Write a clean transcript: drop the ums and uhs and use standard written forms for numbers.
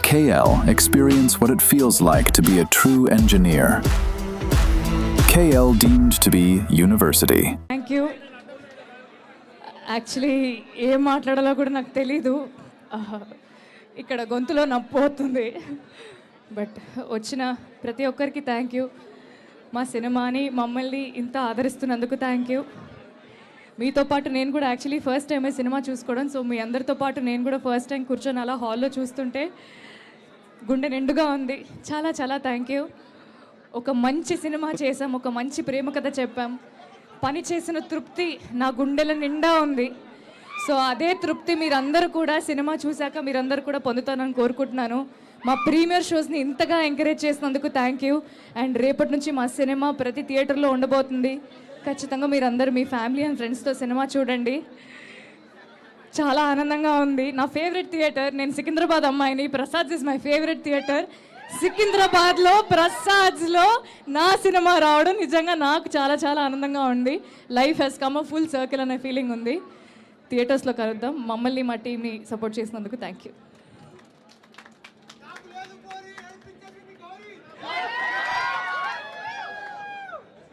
KL experience what it feels like to be a true engineer. KL deemed to be university. Thank you. Actually ఏం మాట్లాడాలో కూడా నాకు తెలీదు, ఇక్కడ గొంతులో నొప్పి పోతుంది. బట్ వచ్చిన ప్రతి ఒక్కరికి థ్యాంక్ యూ. మా సినిమాని మమ్మల్ని ఇంత ఆదరిస్తున్నందుకు థ్యాంక్ యూ. మీతో పాటు నేను కూడా యాక్చువల్లీ ఫస్ట్ టైమే సినిమా చూసుకోవడం. సో మీ అందరితో పాటు నేను కూడా ఫస్ట్ టైం కూర్చొని అలా హాల్లో చూస్తుంటే గుండె నిండుగా ఉంది. చాలా చాలా థ్యాంక్ యూ. ఒక మంచి సినిమా చేసాం, ఒక మంచి ప్రేమ కథ చెప్పాం. పని చేసిన తృప్తి నా గుండెల నిండా ఉంది. సో అదే తృప్తి మీరందరూ కూడా సినిమా చూశాక మీరందరూ కూడా పొందుతానని కోరుకుంటున్నాను. మా ప్రీమియర్ షోస్ని ఇంతగా ఎంకరేజ్ చేసినందుకు థ్యాంక్ యూ. అండ్ రేపటి నుంచి మా సినిమా ప్రతి థియేటర్లో ఉండబోతుంది. ఖచ్చితంగా మీరందరూ మీ ఫ్యామిలీ అండ్ ఫ్రెండ్స్తో సినిమా చూడండి. చాలా ఆనందంగా ఉంది. నా ఫేవరెట్ థియేటర్, నేను సికింద్రాబాద్ అమ్మాయిని, Prasad is my favourite theatre. సికింద్రాబాద్లో ప్రసాద్స్లో నా సినిమా రావడం నిజంగా నాకు చాలా చాలా ఆనందంగా ఉంది. Life has come a full circle అనే ఫీలింగ్ ఉంది. థియేటర్స్లో కలుద్దాం. మమ్మల్ని మా టీమ్ని సపోర్ట్ చేసినందుకు థ్యాంక్ యూ.